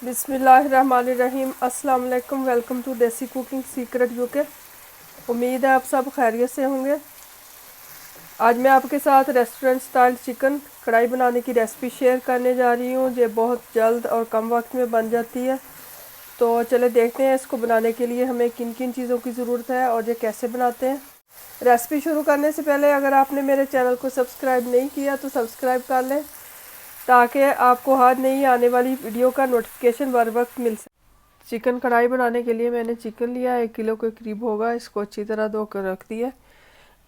बिस्मिल्लाहिर्रहमानिर्रहीम। अस्सलाम वालेकुम। वेलकम टू देसी कुकिंग सीक्रेट यूके। उम्मीद है आप सब खैरियत से होंगे। आज मैं आपके साथ रेस्टोरेंट स्टाइल चिकन कढ़ाई बनाने की रेसिपी शेयर करने जा रही हूँ। ये बहुत जल्द और कम वक्त में बन जाती है। तो चले देखते हैं इसको बनाने के लिए हमें किन किन चीज़ों की ज़रूरत है और ये कैसे बनाते हैं। रेसिपी शुरू करने से पहले अगर आपने मेरे चैनल को सब्सक्राइब नहीं किया तो सब्सक्राइब कर लें, ताकि आपको हर नई आने वाली वीडियो का नोटिफिकेशन बर वक्त मिल सके। चिकन कढ़ाई बनाने के लिए मैंने चिकन लिया, 1 किलो के करीब होगा। इसको अच्छी तरह धो कर रख दिया।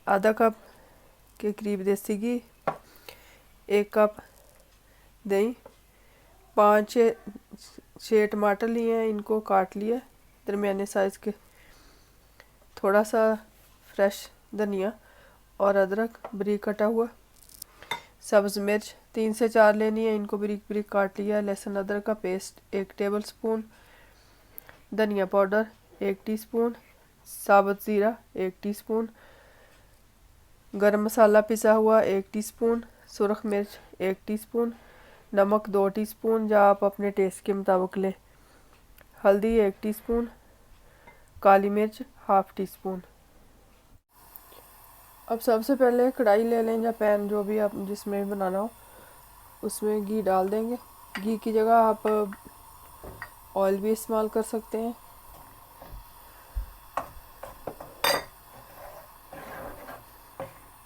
आधा कप के करीब देसी घी, 1 कप दही, 5-6 टमाटर लिए हैं, इनको काट लिया दरमियाने साइज़ के। थोड़ा सा फ्रेश धनिया और अदरक बारीक कटा हुआ। सब्ज़ मिर्च 3 से 4 लेनी है, इनको बारीक बारीक काट लिया। लहसुन अदरक का पेस्ट 1 टेबलस्पून, धनिया पाउडर 1 टीस्पून, साबुत ज़ीरा 1 टीस्पून, गरम मसाला पिसा हुआ 1 टीस्पून, सुरख मिर्च 1 टीस्पून, नमक 2 टीस्पून या आप अपने टेस्ट के मुताबिक लें, हल्दी 1 टीस्पून, काली मिर्च हाफ टीस्पून। अब सबसे पहले कढ़ाई ले लें या पैन, जो भी आप जिसमें बनाना हो, उसमें घी डाल देंगे। घी की जगह आप ऑयल भी इस्तेमाल कर सकते हैं।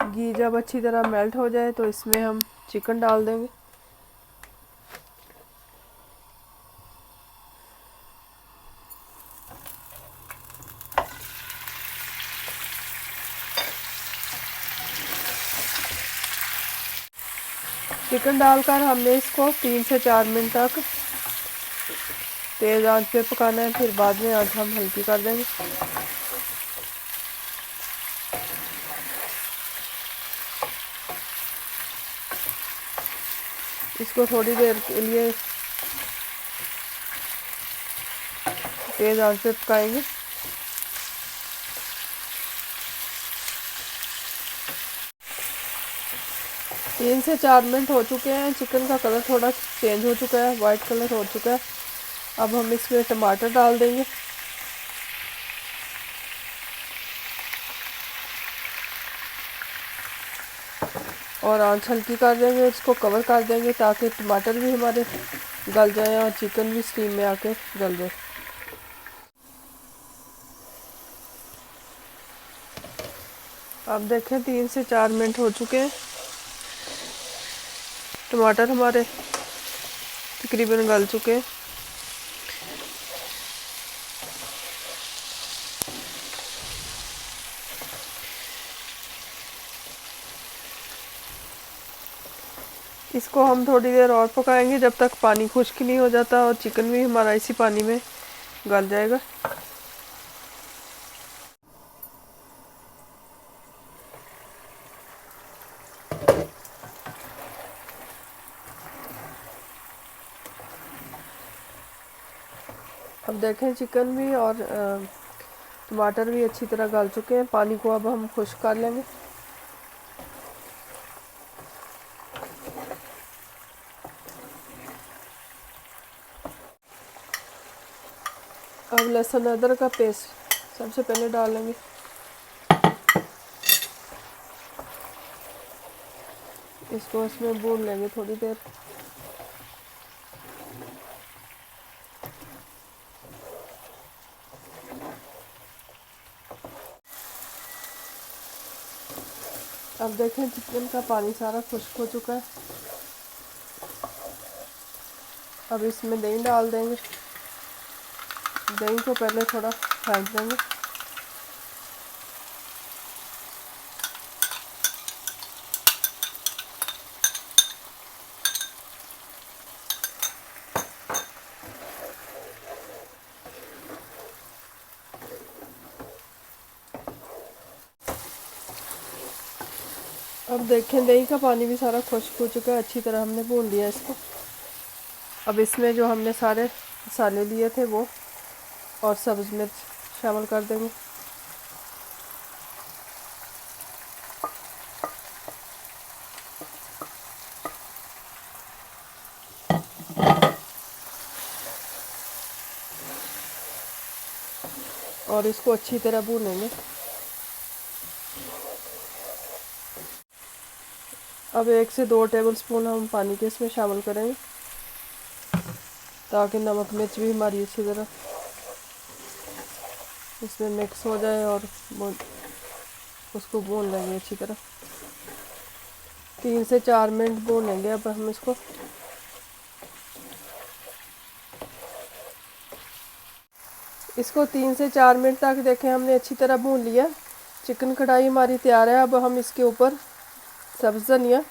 घी जब अच्छी तरह मेल्ट हो जाए तो इसमें हम चिकन डाल देंगे। चिकन डालकर हमने इसको 3 से 4 मिनट तक तेज़ आंच पे पकाना है, फिर बाद में आंच हम हल्की कर देंगे। इसको थोड़ी देर के लिए तेज़ आंच पे पकाएंगे। तीन से 4 मिनट हो चुके हैं। चिकन का कलर थोड़ा चेंज हो चुका है, वाइट कलर हो चुका है। अब हम इसमें टमाटर डाल देंगे और आंच हल्की कर देंगे। इसको कवर कर देंगे ताकि टमाटर भी हमारे गल जाए और चिकन भी स्टीम में आके गल जाए। अब देखें 3 से 4 मिनट हो चुके हैं। टमाटर हमारे तकरीबन गल चुके हैं। इसको हम थोड़ी देर और पकाएंगे जब तक पानी खुश्क नहीं हो जाता और चिकन भी हमारा इसी पानी में गल जाएगा। अब देखें चिकन भी और टमाटर भी अच्छी तरह गल चुके हैं। पानी को अब हम खुश्क कर लेंगे। अब लहसुन अदरक का पेस्ट सबसे पहले डालेंगे। इसको इसमें भून लेंगे थोड़ी देर। अब देखें चिकन का पानी सारा खुश्क हो चुका है। अब इसमें दही डाल देंगे। दही को पहले थोड़ा फेंट देंगे। अब देखें दही का पानी भी सारा खुश्क हो चुका है, अच्छी तरह हमने भून लिया इसको। अब इसमें जो हमने सारे मसाले लिए थे वो और सब्ज़ मिर्च शामिल कर देंगे। और इसको अच्छी तरह भूनेंगे। अब 1 से 2 टेबलस्पून हम पानी के इसमें शामिल करेंगे ताकि नमक मिर्च भी हमारी अच्छी तरह इसमें मिक्स हो जाए और उसको भून लेंगे अच्छी तरह। 3 से 4 मिनट भूनेंगे अब हम इसको। इसको 3 से 4 मिनट तक देखें हमने अच्छी तरह भून लिया। चिकन कढ़ाई हमारी तैयार है। अब हम इसके ऊपर सब्ज़ धनिया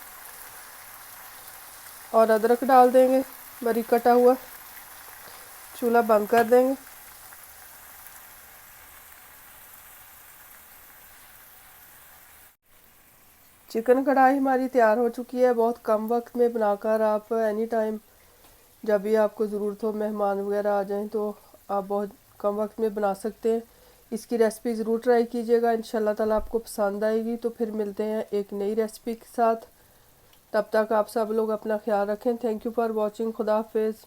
और अदरक डाल देंगे बारीक कटा हुआ। चूल्हा बंद कर देंगे। चिकन कढ़ाई हमारी तैयार हो चुकी है। बहुत कम वक्त में बनाकर आप एनी टाइम जब भी आपको ज़रूरत हो, मेहमान वगैरह आ जाएं, तो आप बहुत कम वक्त में बना सकते हैं। इसकी रेसिपी ज़रूर ट्राई कीजिएगा, इंशाल्लाह ताला आपको पसंद आएगी। तो फिर मिलते हैं एक नई रेसिपी के साथ। तब तक आप सब लोग अपना ख्याल रखें। Thank you for watching. खुदा हाफिज़।